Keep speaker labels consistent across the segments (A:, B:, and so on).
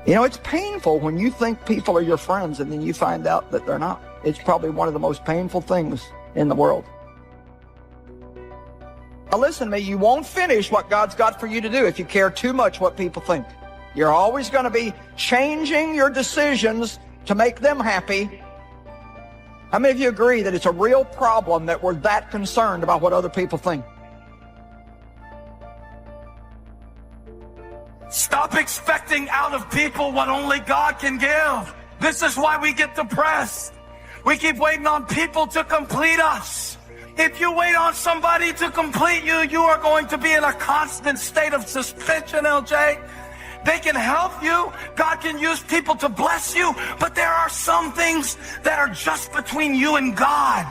A: You know, it's painful when you think people are your friends and then you find out that they're not. It's probably one of the most painful things in the world. Now listen to me, you won't finish what God's got for you to do if you care too much what people think. You're always going to be changing your decisions to make them happy. How many of you agree that it's a real problem that we're that concerned about what other people think?
B: Stop expecting out of people what only God can give. This is why we get depressed. We keep waiting on people to complete us. If you wait on somebody to complete you, you are going to be in a constant state of suspension, LJ. They can help you. God can use people to bless you. But there are some things that are just between you and God.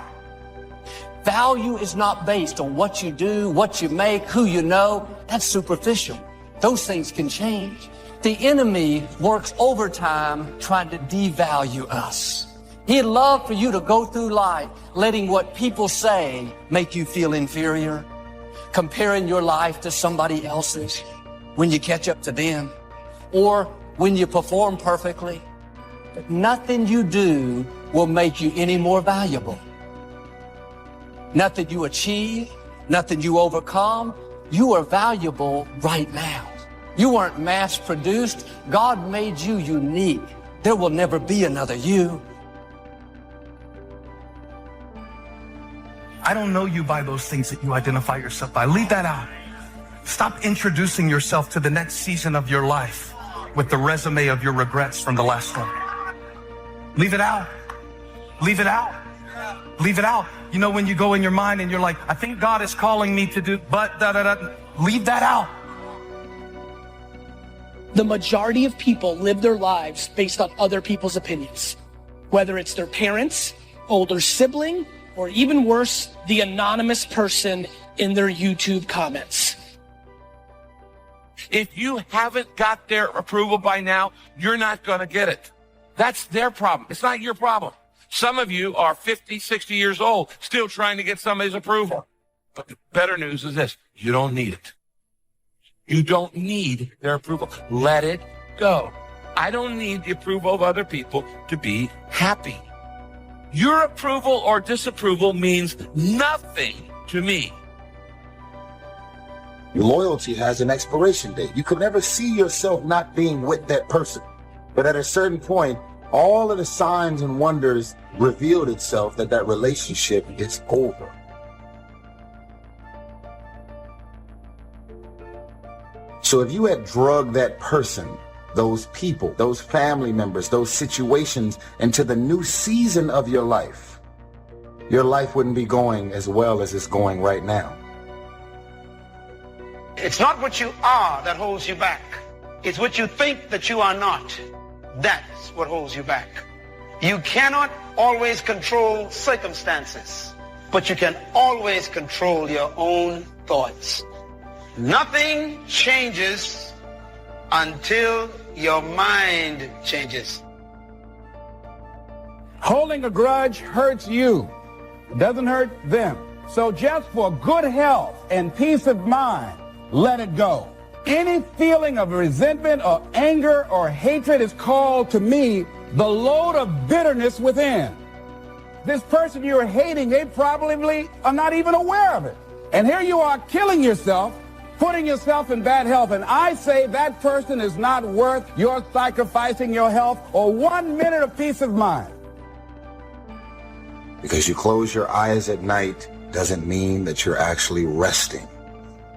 C: Value is not based on what you do, what you make, who you know. That's superficial. Those things can change. The enemy works overtime trying to devalue us. He'd love for you to go through life letting what people say make you feel inferior, comparing your life to somebody else's when you catch up to them, or when you perform perfectly. But nothing you do will make you any more valuable. Nothing you achieve, nothing you overcome, you are valuable right now. You weren't mass-produced. God made you unique. There will never be another you.
B: I don't know you by those things that you identify yourself by. Leave that out. Stop introducing yourself to the next season of your life with the resume of your regrets from the last one. Leave it out. Leave it out. Leave it out. You know, when you go in your mind and you're like, I think God is calling me to do, but da-da-da. Leave that out.
D: The majority of people live their lives based on other people's opinions, whether it's their parents, older sibling, or even worse, the anonymous person in their YouTube comments.
E: If you haven't got their approval by now, you're not going to get it. That's their problem. It's not your problem. Some of you are 50, 60 years old, still trying to get somebody's approval. But the better news is this: you don't need it. You don't need their approval. Let it go. I don't need the approval of other people to be happy. Your approval or disapproval means nothing to me.
F: Loyalty has an expiration date. You could never see yourself not being with that person. But at a certain point, all of the signs and wonders revealed itself that that relationship is over. So if you had drugged that person, those people, those family members, those situations into the new season of your life wouldn't be going as well as it's going right now.
G: It's not what you are that holds you back. It's what you think that you are not. That's what holds you back. You cannot always control circumstances, but you can always control your own thoughts. Nothing changes until your mind changes.
H: Holding a grudge hurts you. It doesn't hurt them. So just for good health and peace of mind, let it go. Any feeling of resentment or anger or hatred is called to me the load of bitterness within. This person you're hating, they probably are not even aware of it. And here you are killing yourself, putting yourself in bad health. And I say that person is not worth your sacrificing your health or 1 minute of peace of mind.
F: Because you close your eyes at night doesn't mean that you're actually resting.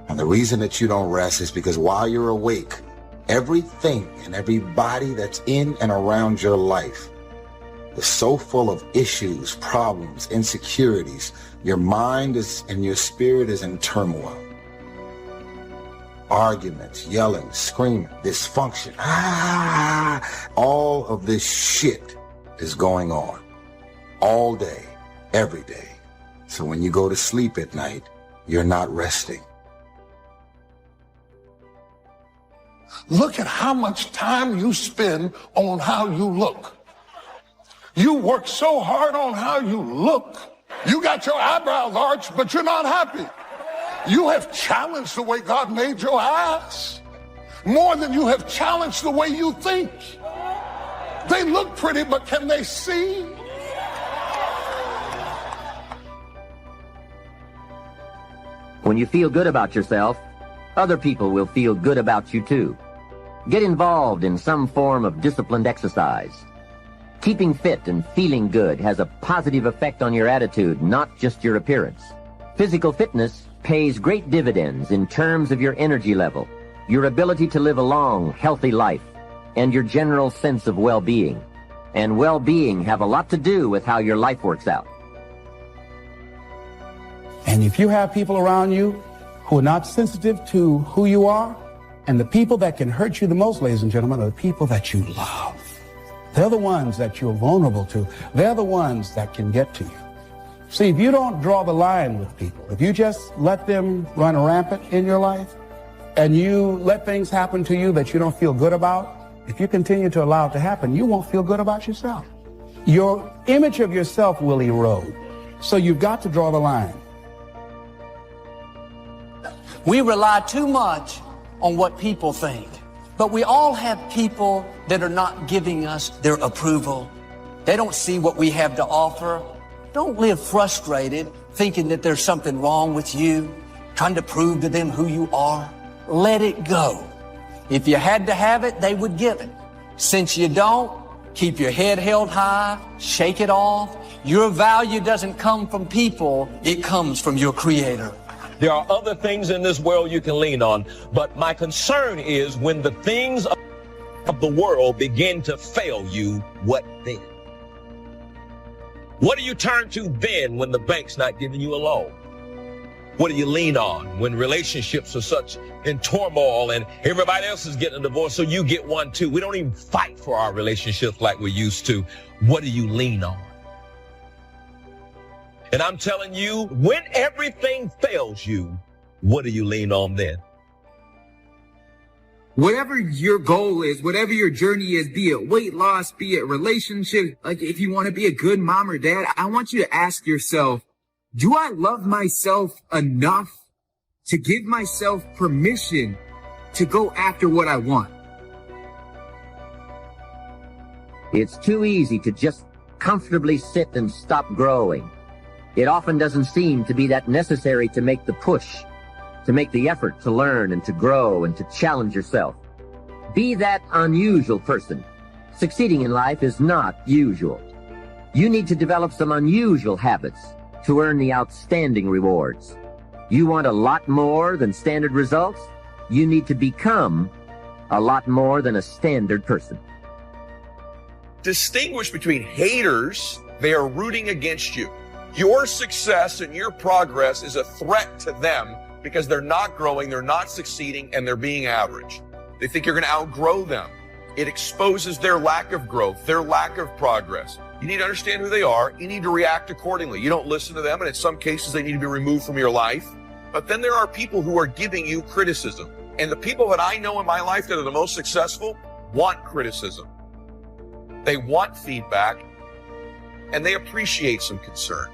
F: And the reason that you don't rest is because while you're awake, everything and everybody that's in and around your life is so full of issues, problems, insecurities. Your mind is and your spirit is in turmoil. Arguments, yelling, screaming, dysfunction. All of this shit is going on all day, every day. So when you go to sleep at night, you're not resting.
I: Look at how much time you spend on how you look. You work so hard on how you look. You got your eyebrows arched, but you're not happy. You have challenged the way God made your eyes. more than you have challenged the way you think. They look pretty, but can they see?
J: When you feel good about yourself, other people will feel good about you too. Get involved in some form of disciplined exercise. Keeping fit and feeling good has a positive effect on your attitude, not just your appearance. Physical fitness pays great dividends in terms of your energy level, your ability to live a long, healthy life, and your general sense of well-being. And well-being have a lot to do with how your life works out.
H: And if you have people around you who are not sensitive to who you are, and the people that can hurt you the most, ladies and gentlemen, are the people that you love. They're the ones that you're vulnerable to. They're the ones that can get to you. See, if you don't draw the line with people, if you just let them run rampant in your life, and you let things happen to you that you don't feel good about, if you continue to allow it to happen, you won't feel good about yourself. Your image of yourself will erode. So you've got to draw the line.
C: We rely too much on what people think. But we all have people that are not giving us their approval. They don't see what we have to offer. Don't live frustrated, thinking that there's something wrong with you, trying to prove to them who you are. Let it go. If you had to have it, they would give it. Since you don't, keep your head held high, shake it off. Your value doesn't come from people, it comes from your Creator.
K: There are other things in this world you can lean on, but my concern is when the things of the world begin to fail you, what then? What do you turn to then when the bank's not giving you a loan? What do you lean on when relationships are such in turmoil and everybody else is getting a divorce, so you get one too? We don't even fight for our relationships like we used to. What do you lean on? And I'm telling you, when everything fails you, what do you lean on then?
L: Whatever your goal is, whatever your journey is, be it weight loss, be it relationship, like if you want to be a good mom or dad, I want you to ask yourself, do I love myself enough to give myself permission to go after what I want?
J: It's too easy to just comfortably sit and stop growing. It often doesn't seem to be that necessary to make the push, to make the effort to learn and to grow and to challenge yourself. Be that unusual person. Succeeding in life is not usual. You need to develop some unusual habits to earn the outstanding rewards. You want a lot more than standard results? You need to become a lot more than a standard person.
M: Distinguish between haters, they are rooting against you. Your success and your progress is a threat to them because they're not growing, they're not succeeding, and they're being average. They think you're going to outgrow them. It exposes their lack of growth, their lack of progress. You need to understand who they are. You need to react accordingly. You don't listen to them, and in some cases, they need to be removed from your life. But then there are people who are giving you criticism. And the people that I know in my life that are the most successful want criticism. They want feedback, and they appreciate some concern.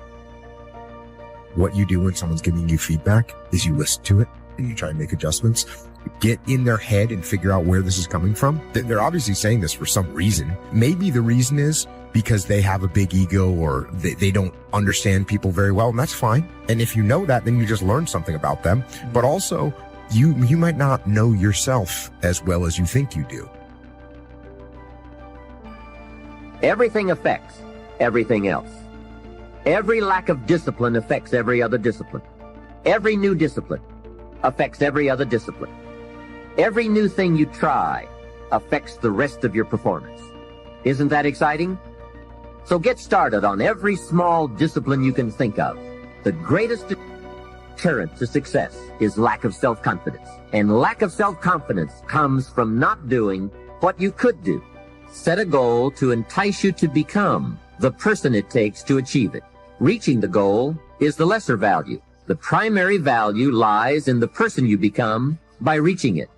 N: What you do when someone's giving you feedback is you listen to it and you try and make adjustments. Get in their head and figure out where this is coming from. They're obviously saying this for some reason. Maybe the reason is because they have a big ego or they don't understand people very well, and that's fine. And if you know that, then you just learn something about them. But also, you might not know yourself as well as you think you do.
J: Everything affects everything else. Every lack of discipline affects every other discipline. Every new discipline affects every other discipline. Every new thing you try affects the rest of your performance. Isn't that exciting? So get started on every small discipline you can think of. The greatest deterrent to success is lack of self-confidence. And lack of self-confidence comes from not doing what you could do. Set a goal to entice you to become the person it takes to achieve it. Reaching the goal is the lesser value. The primary value lies in the person you become by reaching it.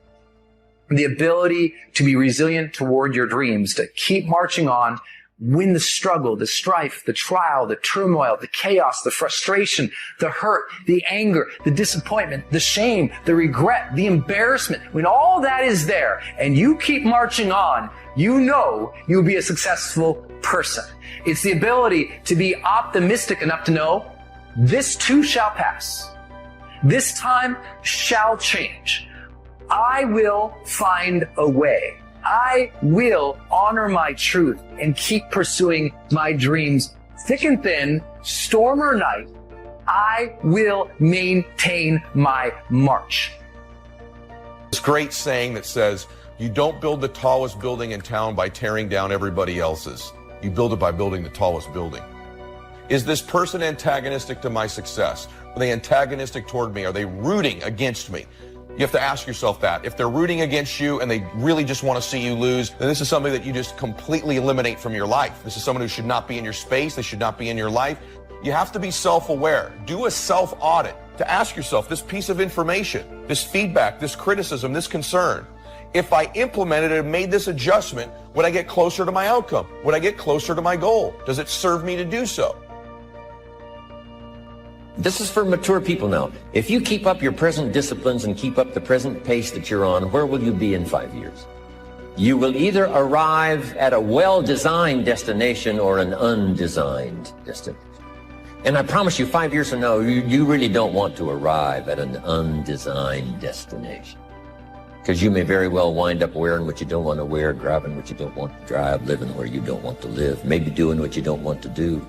O: The ability to be resilient toward your dreams, to keep marching on win the struggle, the strife, the trial, the turmoil, the chaos, the frustration, the hurt, the anger, the disappointment, the shame, the regret, the embarrassment, when all that is there and you keep marching on, you know you'll be a successful person. It's the ability to be optimistic enough to know this too shall pass. This time shall change. I will find a way. I will honor my truth and keep pursuing my dreams. Thick and thin, storm or night, I will maintain my march.
M: This great saying that says, you don't build the tallest building in town by tearing down everybody else's. You build it by building the tallest building. Is this person antagonistic to my success? Are they antagonistic toward me? Are they rooting against me? You have to ask yourself that. If they're rooting against you and they really just want to see you lose, then this is something that you just completely eliminate from your life. This is someone who should not be in your space. They should not be in your life. You have to be self-aware. Do a self-audit to ask yourself this piece of information, this feedback, this criticism, this concern. If I implemented it and made this adjustment, would I get closer to my outcome? Would I get closer to my goal? Does it serve me to do so?
J: This is for mature people now. If you keep up your present disciplines and keep up the present pace that you're on, where will you be in 5 years? You will either arrive at a well-designed destination or an undesigned destination. And I promise you, 5 years from now, you really don't want to arrive at an undesigned destination. Because you may very well wind up wearing what you don't want to wear, driving what you don't want to drive, living where you don't want to live, maybe doing what you don't want to do,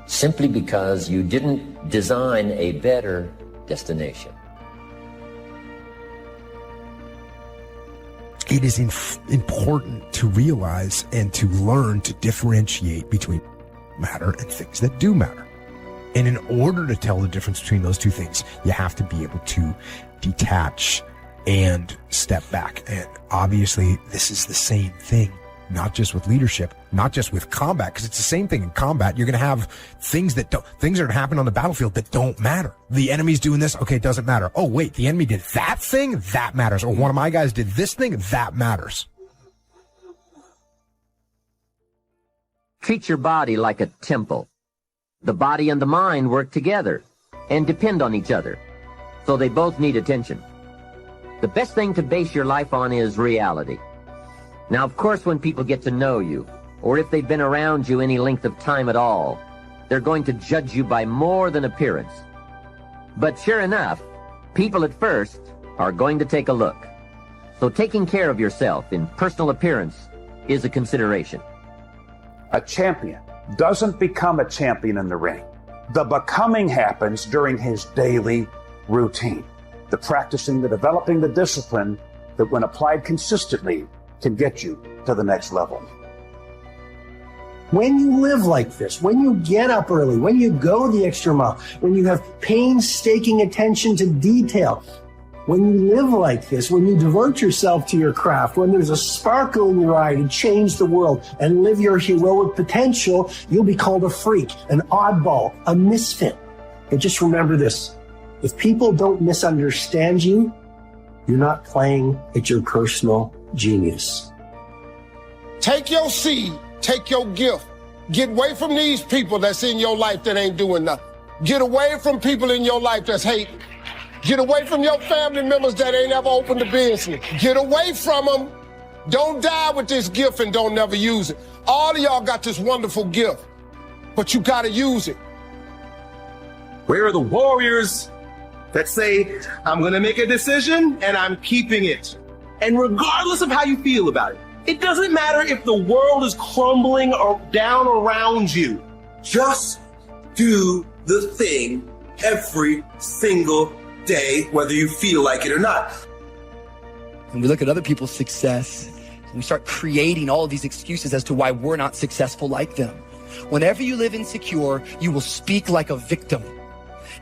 J: simply because you didn't design a better destination.
N: It is important to realize and to learn to differentiate between matter and things that do matter. And in order to tell the difference between those two things, you have to be able to detach and step back. And obviously, this is the same thing, not just with leadership, not just with combat, because it's the same thing in combat. You're going to have things that are happening on the battlefield that don't matter. The enemy's doing this. Okay, it doesn't matter. Oh, wait, the enemy did that thing. That matters. Or one of my guys did this thing. That matters.
J: Treat your body like a temple. The body and the mind work together and depend on each other, so they both need attention. The best thing to base your life on is reality. Now, of course, when people get to know you, or if they've been around you any length of time at all, they're going to judge you by more than appearance. But sure enough, people at first are going to take a look. So taking care of yourself in personal appearance is a consideration.
P: A champion doesn't become a champion in the ring. The becoming happens during his daily routine. The practicing, the developing, the discipline that when applied consistently can get you to the next level.
Q: When you live like this, when you get up early, when you go the extra mile, when you have painstaking attention to detail, when you live like this, when you devote yourself to your craft, when there's a sparkle in your eye to change the world and live your heroic potential, you'll be called a freak, an oddball, a misfit. But just remember this, if people don't misunderstand you, you're not playing at your personal genius.
I: Take your seed, take your gift. Get away from these people that's in your life that ain't doing nothing. Get away from people in your life that's hating. Get away from your family members that ain't ever opened a business. Get away from them. Don't die with this gift and don't never use it. All of y'all got this wonderful gift, but you gotta use it.
R: Where are the warriors that say, I'm gonna make a decision and I'm keeping it? And regardless of how you feel about it, it doesn't matter if the world is crumbling or down around you. Just do the thing every single day, whether you feel like it or not.
S: When we look at other people's success, we start creating all of these excuses as to why we're not successful like them. Whenever you live insecure, you will speak like a victim.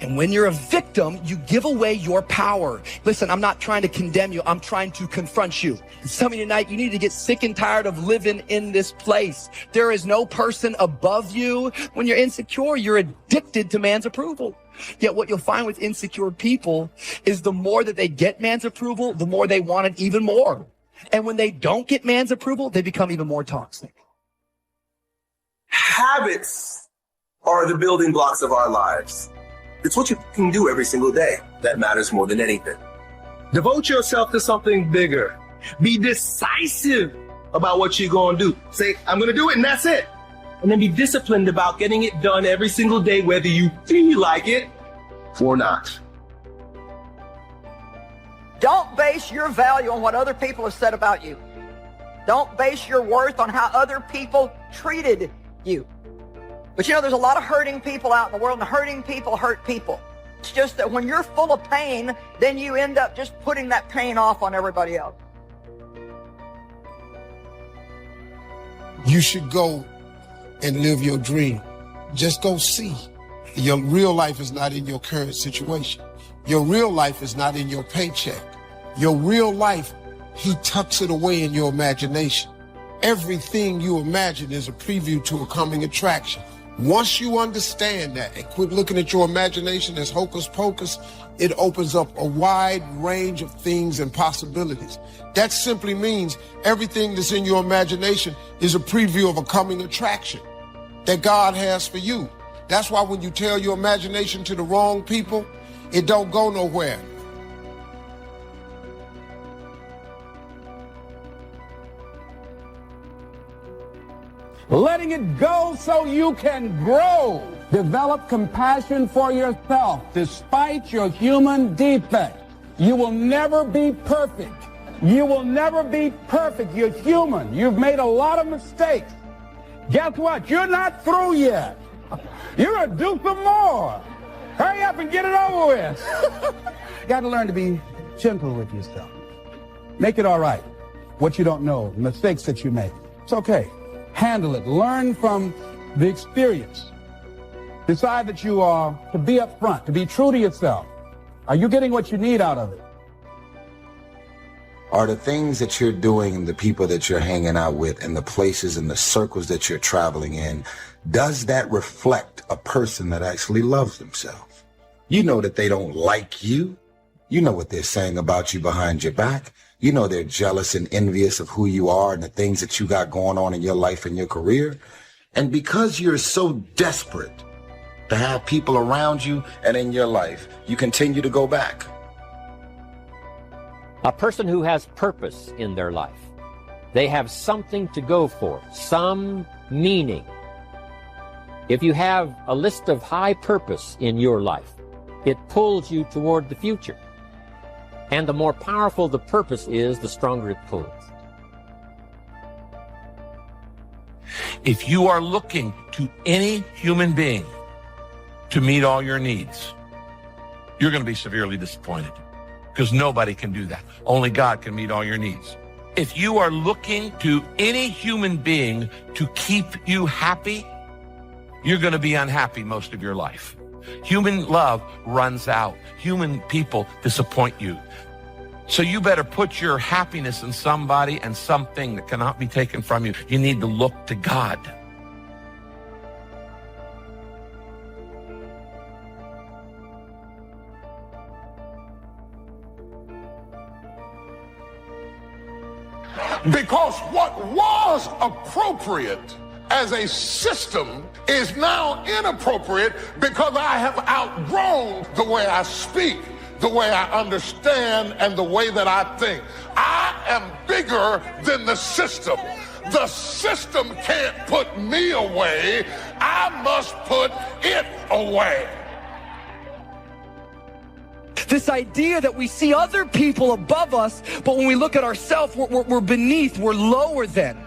S: And when you're a victim, you give away your power. Listen, I'm not trying to condemn you. I'm trying to confront you. Some of you tonight, you need to get sick and tired of living in this place. There is no person above you. When you're insecure, you're addicted to man's approval. Yet what you'll find with insecure people is the more that they get man's approval, the more they want it even more. And when they don't get man's approval, they become even more toxic.
R: Habits are the building blocks of our lives. It's what you can do every single day that matters more than anything. Devote yourself to something bigger. Be decisive about what you're going to do. Say, I'm going to do it, and that's it. And then be disciplined about getting it done every single day, whether you feel like it or not.
A: Don't base your value on what other people have said about you. Don't base your worth on how other people treated you. But you know, there's a lot of hurting people out in the world, and hurting people hurt people. It's just that when you're full of pain, then you end up just putting that pain off on everybody else.
I: You should go and live your dream. Just go see. Your real life is not in your current situation. Your real life is not in your paycheck. Your real life, he tucks it away in your imagination. Everything you imagine is a preview to a coming attraction. Once you understand that and quit looking at your imagination as hocus pocus, it opens up a wide range of things and possibilities. That simply means everything that's in your imagination is a preview of a coming attraction that God has for you. That's why when you tell your imagination to the wrong people, it don't go nowhere.
H: Letting it go so you can grow. Develop compassion for yourself despite your human defects. You will never be perfect. You will never be perfect. You're human. You've made a lot of mistakes. Guess what? You're not through yet. You're going to do some more. Hurry up and get it over with. You got to learn to be gentle with yourself. Make it all right. What you don't know, mistakes that you make. It's okay. Handle it. Learn from the experience. Decide that you are to be up front, to be true to yourself. Are you getting what you need out of it?
F: Are the things that you're doing and the people that you're hanging out with and the places and the circles that you're traveling in, does that reflect a person that actually loves themselves? You know that they don't like you. You know what they're saying about you behind your back. You know they're jealous and envious of who you are and the things that you got going on in your life and your career. And because you're so desperate to have people around you and in your life, you continue to go back.
J: A person who has purpose in their life, they have something to go for, some meaning. If you have a list of high purpose in your life, it pulls you toward the future. And the more powerful the purpose is, the stronger it pulls.
E: If you are looking to any human being to meet all your needs, you're going to be severely disappointed, because nobody can do that. Only God can meet all your needs. If you are looking to any human being to keep you happy, you're going to be unhappy most of your life. Human love runs out. Human people disappoint you. So you better put your happiness in somebody and something that cannot be taken from you. You need to look to God.
I: Because what was appropriate as a system is now inappropriate because I have outgrown the way I speak, the way I understand, and the way that I think. I am bigger than the system. The system can't put me away. I must put it away.
S: This idea that we see other people above us, but when we look at ourselves, we're beneath, we're lower than.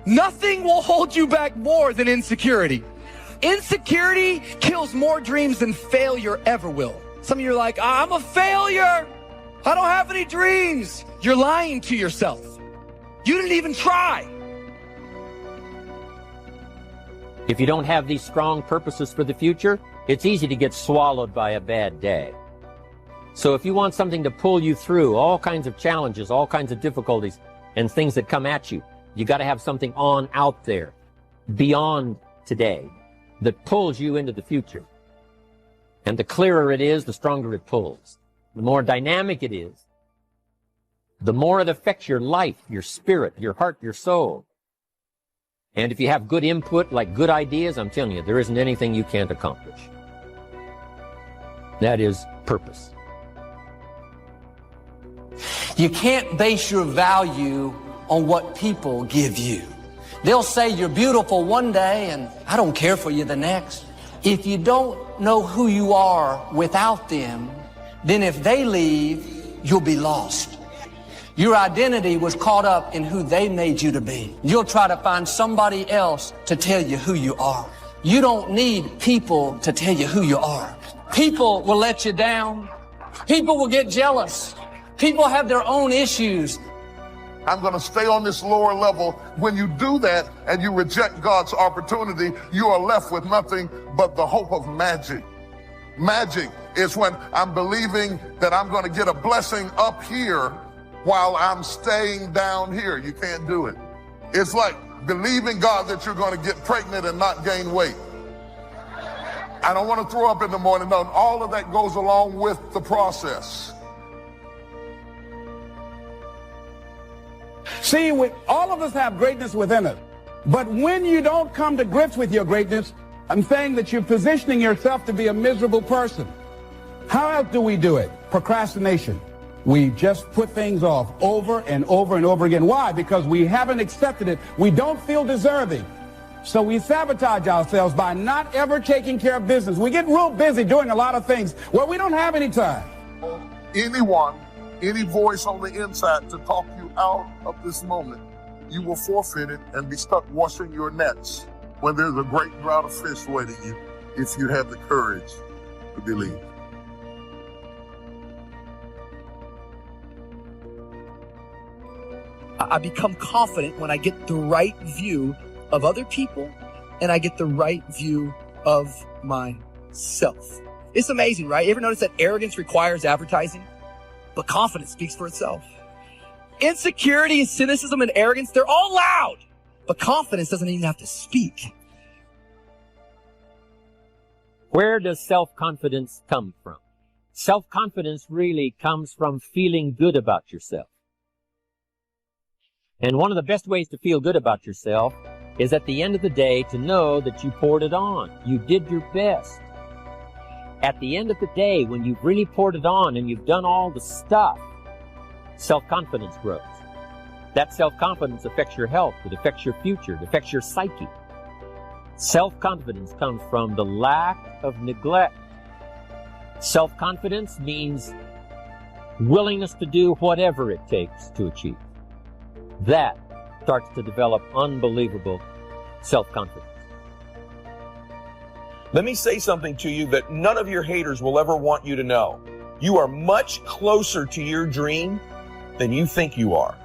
S: Nothing will hold you back more than insecurity. Insecurity kills more dreams than failure ever will. Some of you are like, I'm a failure. I don't have any dreams. You're lying to yourself. You didn't even try.
J: If you don't have these strong purposes for the future, it's easy to get swallowed by a bad day. So if you want something to pull you through all kinds of challenges, all kinds of difficulties, and things that come at you, you got to have something on out there, beyond today, that pulls you into the future. And the clearer it is, the stronger it pulls. The more dynamic it is, the more it affects your life, your spirit, your heart, your soul.
T: And if you have good input, like good ideas, I'm telling you, there isn't anything you can't accomplish. That is purpose.
C: You can't base your value on what people give you. They'll say you're beautiful one day and I don't care for you the next. If you don't know who you are without them, then if they leave, you'll be lost. Your identity was caught up in who they made you to be. You'll try to find somebody else to tell you who you are. You don't need people to tell you who you are. People will let you down. People will get jealous. People have their own issues.
U: I'm going to stay on this lower level. When you do that and you reject God's opportunity, you are left with nothing but the hope of magic. Magic is when I'm believing that I'm going to get a blessing up here while I'm staying down here. You can't do it. It's like believing God that you're going to get pregnant and not gain weight. I don't want to throw up in the morning. No, all of that goes along with the process.
H: See, all of us have greatness within us. But when you don't come to grips with your greatness, I'm saying that you're positioning yourself to be a miserable person. How else do we do it? Procrastination. We just put things off over and over and over again. Why? Because we haven't accepted it. We don't feel deserving. So we sabotage ourselves by not ever taking care of business. We get real busy doing a lot of things where we don't have any time.
U: Anyone, any voice on the inside to talk you out of this moment, you will forfeit it and be stuck washing your nets when there's a great drought of fish waiting you if you have the courage to believe.
S: I become confident when I get the right view of other people and I get the right view of myself. It's amazing, right? You ever notice that arrogance requires advertising, but confidence speaks for itself? Insecurity and cynicism and arrogance, they're all loud, but confidence doesn't even have to speak.
T: Where does self-confidence come from? Self-confidence really comes from feeling good about yourself. And one of the best ways to feel good about yourself is at the end of the day to know that you poured it on. You did your best. At the end of the day, when you've really poured it on and you've done all the stuff, self-confidence grows. That self-confidence affects your health, it affects your future, it affects your psyche. Self-confidence comes from the lack of neglect. Self-confidence means willingness to do whatever it takes to achieve. That starts to develop unbelievable self-confidence.
M: Let me say something to you that none of your haters will ever want you to know. You are much closer to your dream than you think you are.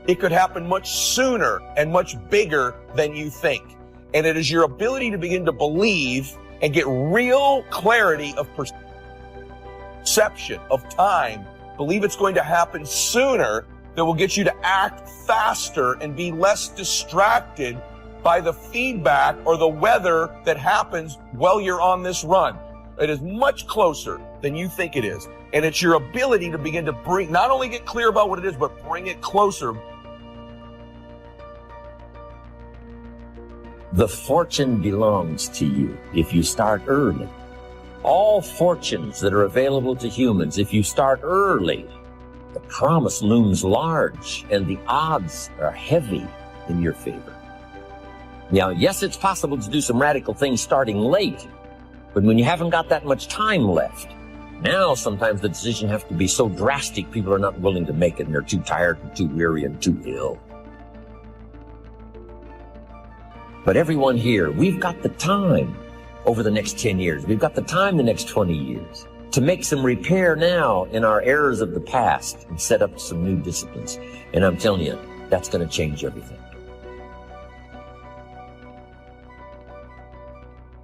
M: It could happen much sooner and much bigger than you think. And it is your ability to begin to believe and get real clarity of perception, of time, believe it's going to happen sooner, that will get you to act faster and be less distracted by the feedback or the weather that happens while you're on this run. It is much closer than you think it is. And it's your ability to begin to bring, not only get clear about what it is, but bring it closer.
T: The fortune belongs to you if you start early. All fortunes that are available to humans, if you start early, the promise looms large and the odds are heavy in your favor. Now, yes, it's possible to do some radical things starting late, but when you haven't got that much time left, now sometimes the decision has to be so drastic people are not willing to make it and they're too tired and too weary and too ill. But everyone here, we've got the time over the next 10 years. We've got the time the next 20 years to make some repair now in our errors of the past and set up some new disciplines. And I'm telling you, that's going to change everything.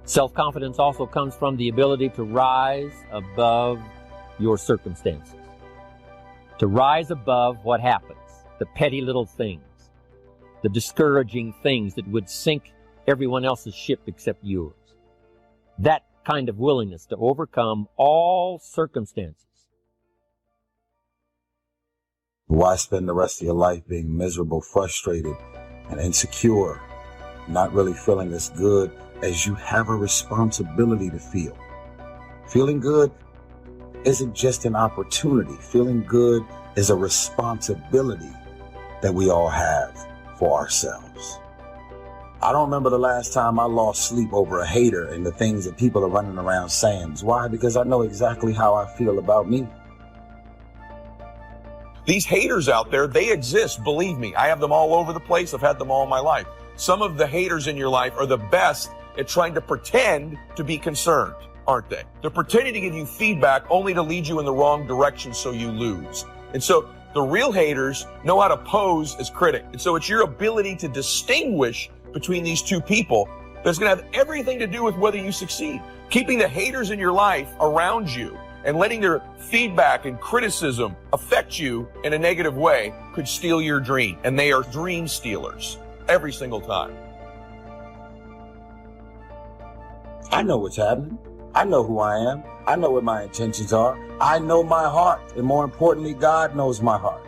T: Self-confidence also comes from the ability to rise above your circumstances. To rise above what happens, the petty little things, the discouraging things that would sink everyone else's ship except yours. That kind of willingness to overcome all circumstances.
F: Why spend the rest of your life being miserable, frustrated, and insecure not really feeling as good as you have a responsibility to feel. Feeling good isn't just an opportunity. Feeling good is a responsibility that we all have for ourselves. I don't remember the last time I lost sleep over a hater and the things that people are running around saying. Why? Because I know exactly how I feel about me.
M: These haters out there, they exist. Believe me, I have them all over the place. I've had them all my life. Some of the haters in your life are the best at trying to pretend to be concerned, aren't they? They're pretending to give you feedback only to lead you in the wrong direction so you lose. And so the real haters know how to pose as critic. And so it's your ability to distinguish between these two people that's going to have everything to do with whether you succeed. Keeping the haters in your life around you and letting their feedback and criticism affect you in a negative way could steal your dream. And they are dream stealers every single time.
F: I know what's happening. I know who I am. I know what my intentions are. I know my heart. And more importantly, God knows my heart.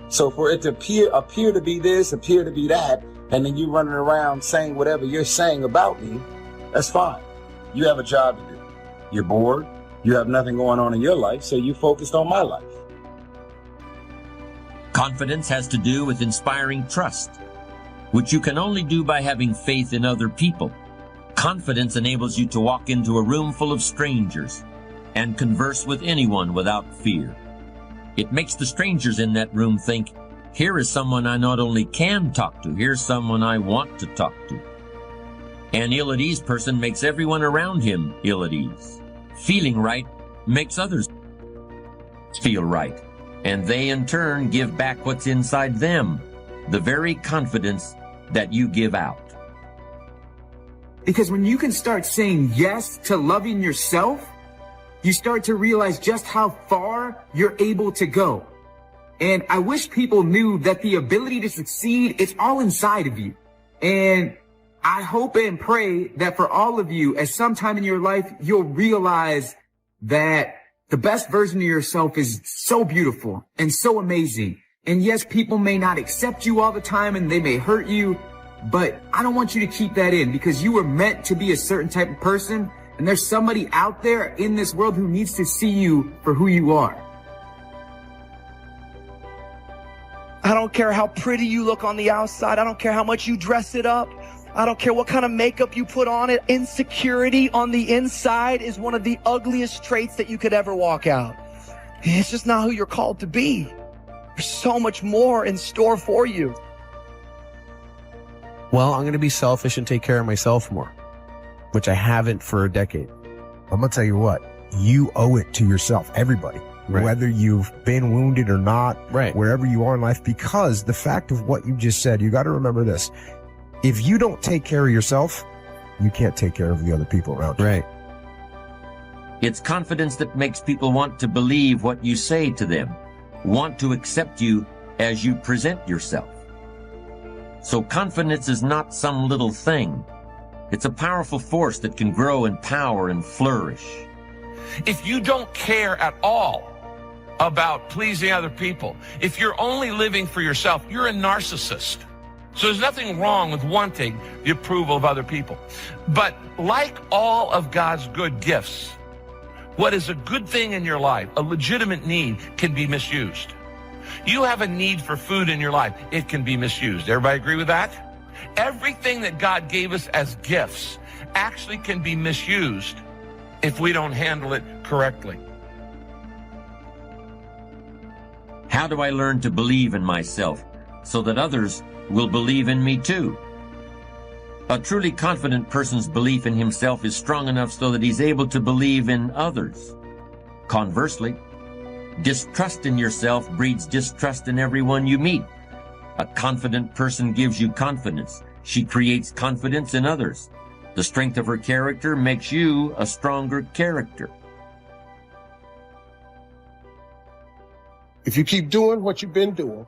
F: So for it to appear to be this, appear to be that, and then you running around saying whatever you're saying about me, that's fine. You have a job to do. You're bored. You have nothing going on in your life, so you focused on my life.
T: Confidence has to do with inspiring trust, which you can only do by having faith in other people. Confidence enables you to walk into a room full of strangers and converse with anyone without fear. It makes the strangers in that room think, here is someone I not only can talk to, here's someone I want to talk to. An ill-at-ease person makes everyone around him ill at ease. Feeling right makes others feel right, and they in turn give back what's inside them, the very confidence that you give out.
L: Because when you can start saying yes to loving yourself, you start to realize just how far you're able to go. And I wish people knew that the ability to succeed, it's all inside of you. And I hope and pray that for all of you, at some time in your life, you'll realize that the best version of yourself is so beautiful and so amazing. And yes, people may not accept you all the time and they may hurt you, but I don't want you to keep that in, because you were meant to be a certain type of person. And there's somebody out there in this world who needs to see you for who you are.
S: I don't care how pretty you look on the outside. I don't care how much you dress it up. I don't care what kind of makeup you put on it. Insecurity on the inside is one of the ugliest traits that you could ever walk out. It's just not who you're called to be. There's so much more in store for you.
B: Well, I'm going to be selfish and take care of myself more, which I haven't for a decade.
N: I'm going to tell you what, you owe it to yourself, everybody. Right. Whether you've been wounded or not, right, wherever you are in life, because the fact of what you just said, you got to remember this. If you don't take care of yourself, you can't take care of the other people around you.
B: Right.
T: It's confidence that makes people want to believe what you say to them, want to accept you as you present yourself. So confidence is not some little thing. It's a powerful force that can grow in power and flourish.
E: If you don't care at all about pleasing other people, if you're only living for yourself, you're a narcissist. So there's nothing wrong with wanting the approval of other people. But like all of God's good gifts, what is a good thing in your life, a legitimate need, can be misused. You have a need for food in your life, it can be misused. Everybody agree with that? Everything that God gave us as gifts actually can be misused if we don't handle it correctly.
T: How do I learn to believe in myself so that others will believe in me too? A truly confident person's belief in himself is strong enough so that he's able to believe in others. Conversely, distrust in yourself breeds distrust in everyone you meet. A confident person gives you confidence. She creates confidence in others. The strength of her character makes you a stronger character.
I: If you keep doing what you've been doing,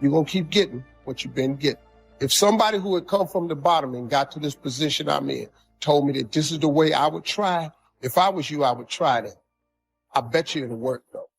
I: you're going to keep getting what you've been getting. If somebody who had come from the bottom and got to this position I'm in told me that this is the way I would try, if I was you, I would try that. I bet you it'll work, though.